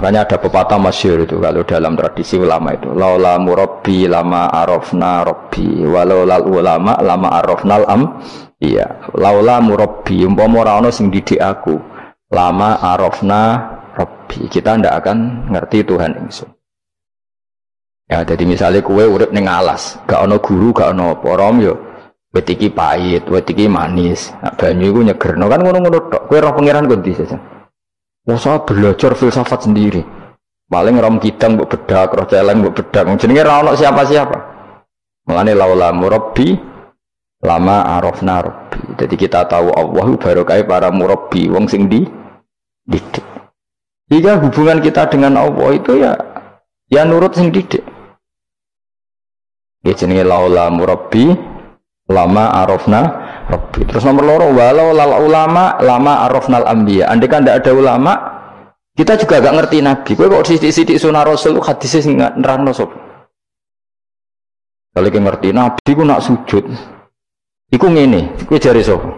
Makanya ada pepatah masyhur itu kalau dalam tradisi ulama itu, laula murabbi lama arafna rabbi, walau lal ulama lama arafnal am. Iya, laula murabbi umpama ora ana sing didik aku, lama arafna rabbi. Kita ndak akan ngerti Tuhan ingsun. Ya, jadi misalnya kue urip ning alas, gak ana guru, gak ana apa, rom yo wit iki pahit, wit iki manis. Nah, banyu iku nyegerno kan ngono-ngono tok. Kowe roh pangeran kok ndi saja. Masa belajar filsafat sendiri. Paling rom kidang mbok bedak, roh celeng mbok bedak. Jenenge ra ono siapa-siapa. Mulane laula murabbi lama arafna rabbi. Jadi kita tahu Allah barokah para murabbi wong sing didik. Jika hubungan kita dengan Allah itu ya nurut sing didik. Ya jenenge laula murabbi lama arafna rabbi. Terus nomor loro walau lal ulama lama arafnal anbiya. Andai kan tidak ada ulama, kita juga gak ngerti nabi. Kowe kok sithik-sithik sunah rasul hadis sing nerangno sapa? Kalau kita ngerti nabi ku nak sujud. Iku ngene, kowe jare sapa?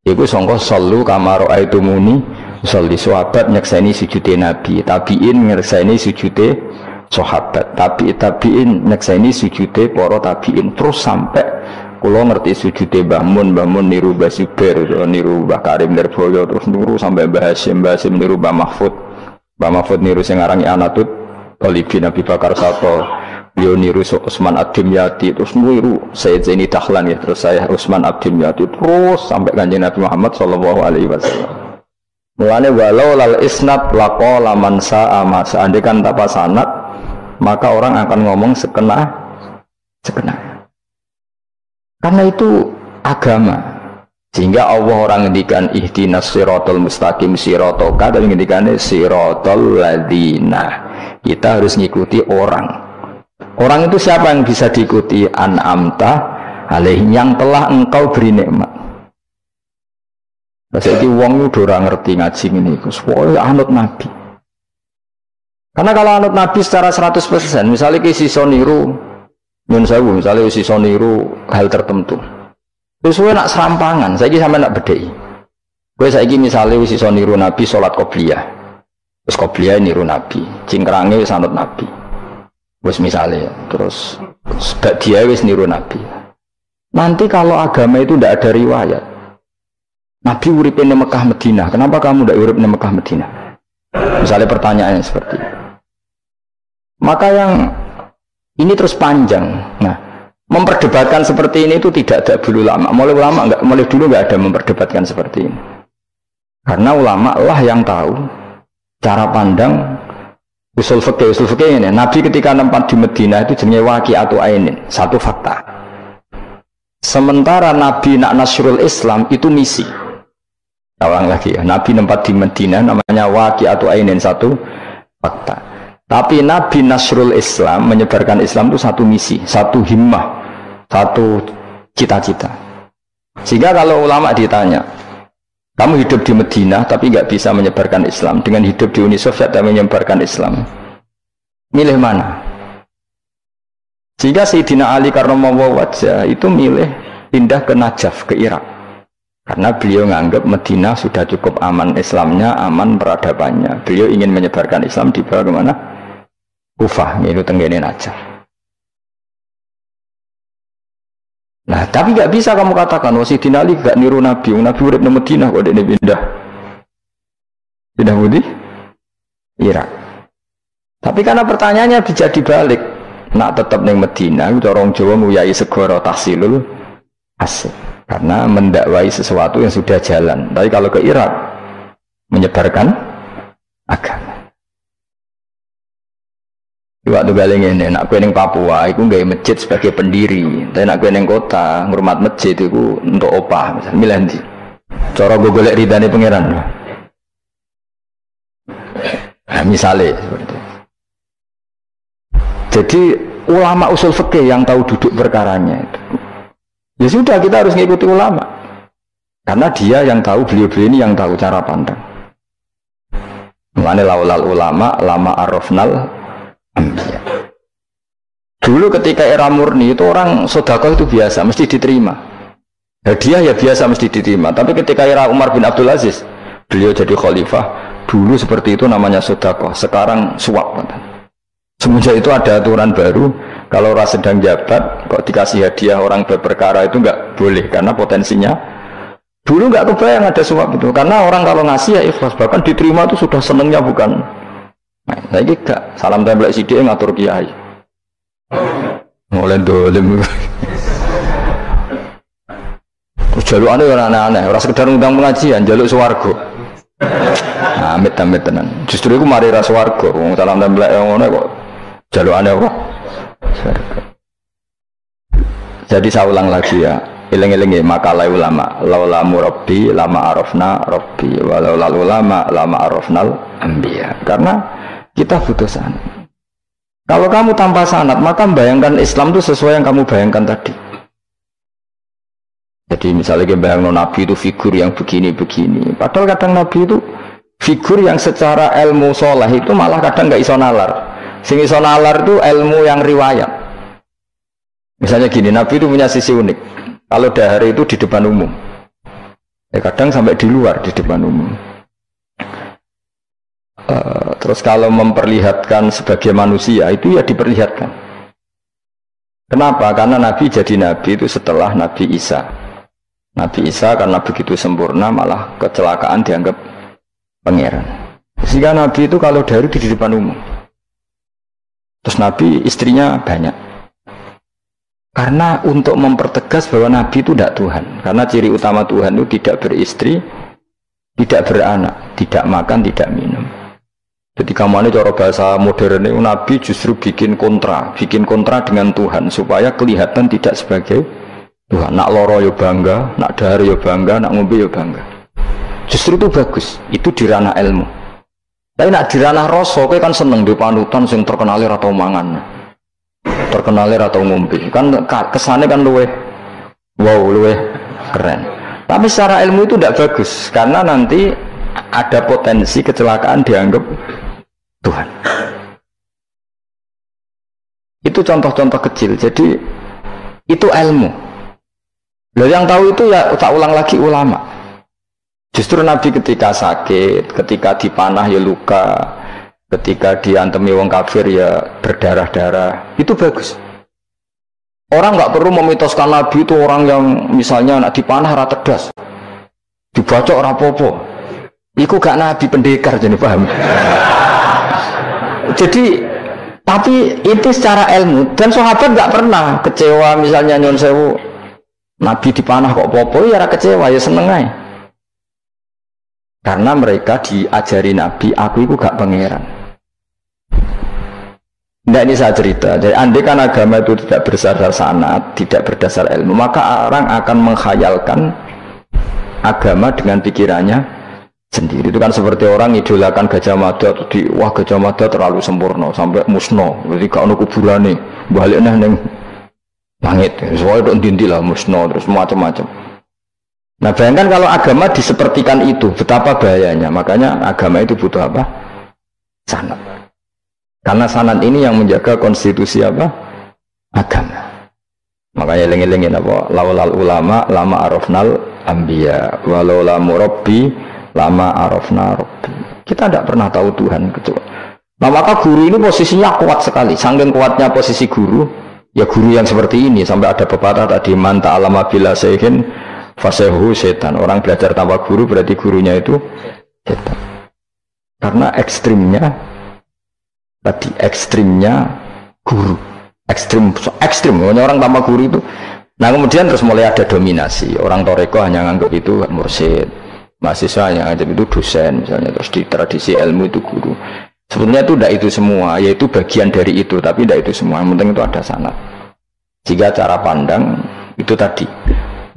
Iku sangka sallu kama raaitumuni usolli. Sahabat nyekseni sujude nabi, tabiin nyekseni sujude sahabat, tabiin nyekseni sujude para tabiin, terus sampai kula ngerti sujude Mbah Mun niru Mbah Zubair, niru Mbah Karim Nirboyo, terus niru sampai Mbah Hasyim niru Mbah Mahfud niru sing arange Anatut Talibin Abi Bakar Sato, beliau niru Utsman Ad-Dimyati, terus niru Sayyid Zaini Dahlan ya, terus saya Utsman Ad-Dimyati, terus sampai Kanjeng Nabi Muhammad sallallahu alaihi wasallam. Mulane walau lal isnad laqala man sa'a ma, seandainya tanpa sanad maka orang akan ngomong sekena. Karena itu agama. Sehingga Allah orang ngendikan ihdinas siratal mustaqim siratoka, dan ngendikane siratal ladzina. Kita harus ngikuti orang. Orang itu siapa yang bisa diikuti? An'amta alaihim, yang telah engkau beri nikmat. Jadi wong itu ora ngerti ngaji ngene iku, supaya anut Nabi. Karena kalau anut Nabi secara 100%, misalnya ke sisa niru nyun sewu, misalnya sisa niru hal tertentu. Terus kowe nak serampangan, saiki sampe nak bedheki. Kowe saiki misalnya sisa niru Nabi salat qobliyah. Terus qobliyah niru Nabi, cingkrange wis anut Nabi. Wis misalnya, terus dia wis niru Nabi. Nanti kalau agama itu tidak ada riwayat. Nabi urip di Mekah Madinah, kenapa kamu tidak urip di Mekah Madinah? Misalnya pertanyaannya seperti itu. Maka yang ini terus panjang. Nah, memperdebatkan seperti ini itu tidak ada dulu ulama. Mulai dulu nggak ada memperdebatkan seperti ini. Karena ulama lah yang tahu cara pandang usul fikih ini. Nabi ketika nempat di Madinah itu jenenge waqi'atu ainin, satu fakta. Sementara Nabi nak nasrul Islam itu misi. Ulang lagi ya, Nabi nempat di Madinah namanya waqi'atu ainin, satu fakta. Tapi Nabi nasrul Islam, menyebarkan Islam itu satu misi, satu himmah, satu cita-cita. Sehingga kalau ulama ditanya, kamu hidup di Madinah tapi nggak bisa menyebarkan Islam, dengan hidup di Uni Soviet dan menyebarkan Islam, milih mana? Sehingga Sayyidina Ali karramallahu wajhah itu milih pindah ke Najaf, ke Irak. Karena beliau menganggap Madinah sudah cukup aman Islamnya, aman peradabannya. Beliau ingin menyebarkan Islam di bawah kemana? Kufah, yaitu tenggene Najaf. Nah, tapi nggak bisa kamu katakan, Sayyidina Ali gak niru Nabi. Nabi urip di Madinah kok dia pindah. Pindah Budi? Irak. Tapi karena pertanyaannya bisa dibalik. Nak tetap neng Madinah, orang Jawa nguyai segoro tahsilul asik. Karena mendakwai sesuatu yang sudah jalan. Tapi kalau ke Irak, menyebarkan agama. Waktu galing ini, nak kue neng Papua, aku nggak masjid sebagai pendiri. Tapi nak kue neng kota, ngurmat masjid itu untuk opah, misalnya milanti. Cara gue golek ridane pangeran. Nah, misalnya seperti itu. Jadi ulama usul fikih yang tahu duduk perkaranya itu. Ya sudah, kita harus mengikuti ulama. Karena dia yang tahu, beliau-beliau ini yang tahu cara pandang. Mulane laulal ulama lama arafnal anbiya. Dulu ketika era murni itu orang sedekah itu biasa, mesti diterima. Hadiah ya biasa mesti diterima. Tapi ketika era Umar bin Abdul Aziz, beliau jadi khalifah, Dulu seperti itu namanya sedekah, sekarang suap. Semenjak itu ada aturan baru, kalau orang sedang jabat kok dikasih hadiah orang berperkara itu nggak boleh karena potensinya. Dulu nggak kebayang ada suap itu, karena orang kalau ngasih ya ikhlas, bahkan diterima itu sudah senengnya bukan. Nah, saya gak salam template sidik ngatur kiai. Mulai dolim. Terus jalukannya orang aneh-aneh, orang sekedar ngundang pengajian, jaluk swarga. Amit-amit tenan. Justru itu mari ra swarga, wong salam template yang ngono kok jalukane apa? Swarga. Jadi saya ulang lagi ya. Eling-eling makalah ulama, laula murabbi lama arafna rabbi walau ulama lama arafnal anbiya. Karena kita butuh sanad. Kalau kamu tanpa sanad, maka bayangkan Islam itu sesuai yang kamu bayangkan tadi. Jadi misalnya bayangkan Nabi itu figur yang begini-begini. Padahal kadang Nabi itu figur yang secara ilmu soleh itu malah kadang nggak iso nalar. Sing iso nalar itu ilmu yang riwayat. Misalnya gini, Nabi itu punya sisi unik. Kalau dahar itu di depan umum, ya kadang sampai di luar di depan umum. Terus kalau memperlihatkan sebagai manusia itu ya diperlihatkan. Kenapa? Karena Nabi jadi Nabi itu setelah Nabi Isa. Nabi Isa karena begitu sempurna malah kecelakaan dianggap pangeran. Sehingga Nabi itu kalau dahar itu di depan umum. Terus Nabi istrinya banyak. Karena untuk mempertegas bahwa Nabi itu tidak Tuhan. Karena ciri utama Tuhan itu tidak beristri, tidak beranak, tidak makan, tidak minum. Jadi kamu ini cara bahasa modern itu Nabi justru bikin kontra dengan Tuhan supaya kelihatan tidak sebagai Tuhan. Nak loro yo bangga, nak dahar yo bangga, nak ngombe yo bangga. Justru itu bagus. Itu di ranah ilmu. Tapi nak di ranah rasa, kowe kan seneng di panutan sing terkenal atau mangan. Terkenalir atau ngombe kan kesannya kan luweh keren, tapi secara ilmu itu tidak bagus karena nanti ada potensi kecelakaan dianggap Tuhan. Itu contoh-contoh kecil. Jadi itu ilmu. Loh, yang tahu itu ya tak ulang lagi ulama. Justru Nabi ketika sakit, ketika dipanah ya luka, ketika diantemi wong kafir ya berdarah-darah, itu bagus. Orang nggak perlu memitoskan Nabi itu orang yang misalnya nak dipanah rata tedas, dibaca orang popo. Iku gak Nabi pendekar jadi paham. Jadi tapi itu secara ilmu dan sahabat nggak pernah kecewa misalnya nyon sewu Nabi dipanah kok popo ya kecewa ya seneng aja. Karena mereka diajari Nabi aku itu gak pangeran. Nah ini saya cerita, jadi andai kan agama itu tidak berdasar sanad, tidak berdasar ilmu, maka orang akan menghayalkan agama dengan pikirannya sendiri. Itu kan seperti orang idolakan Gajah Mada, wah Gajah Mada terlalu sempurna, sampai musno, jadi gak ada kuburannya, baliknya neng langit, soalnya itu dindilah musno, terus macam-macam. Nah bayangkan kalau agama disepertikan itu, betapa bahayanya. Makanya agama itu butuh apa? Sanad. Karena sanad ini yang menjaga konstitusi apa? Agama. Makanya lengi-lengi apa? Laulal ulama lama arafnal anbiya, walau la murabbi lama arafna rabbi. Kita tidak pernah tahu Tuhan kecuali. Nah maka guru ini posisinya kuat sekali. Saking kuatnya posisi guru, ya guru yang seperti ini sampai ada pepatah tadi man ta'allama bila sayhin fasehu setan. Orang belajar tanpa guru berarti gurunya itu setan. Karena ekstrimnya guru, ekstrim orang tanpa guru itu. Nah kemudian terus mulai ada dominasi. Orang toreko hanya nganggap itu mursyid, mahasiswa yang nganggap itu dosen misalnya. Terus di tradisi ilmu itu guru. Sebenarnya itu tidak itu semua, yaitu bagian dari itu, tapi tidak itu semua. Yang penting itu ada sanad. Jika cara pandang itu tadi.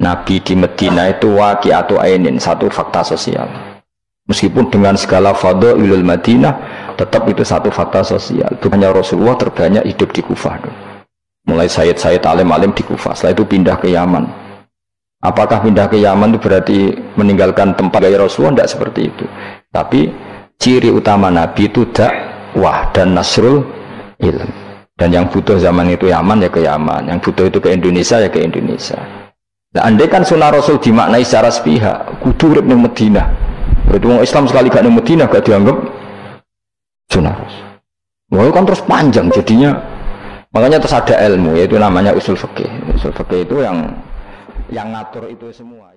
Nabi di Medina itu waqi'atu ainin, satu fakta sosial. Meskipun dengan segala fadhailul Madinah, tetap itu satu fakta sosial. Hanya Rasulullah terbanyak hidup di Kufah. Mulai Sayyid alim-alim di Kufah, setelah itu pindah ke Yaman. Apakah pindah ke Yaman itu berarti meninggalkan tempat gaya Rasulullah? Tidak seperti itu. Tapi ciri utama Nabi itu dakwah dan nasrul ilm. Dan yang butuh zaman itu Yaman ya ke Yaman, yang butuh itu ke Indonesia ya ke Indonesia. Nah, andai kan sunnah Rasul dimaknai secara sepihak, kudu urip ning Madinah. Berarti orang Islam sekali gak di Madinah gak dianggap sunnah Rasul. Wah, kan terus panjang jadinya. Makanya terus ada ilmu yaitu namanya usul fikih. Usul fikih itu yang ngatur itu semua.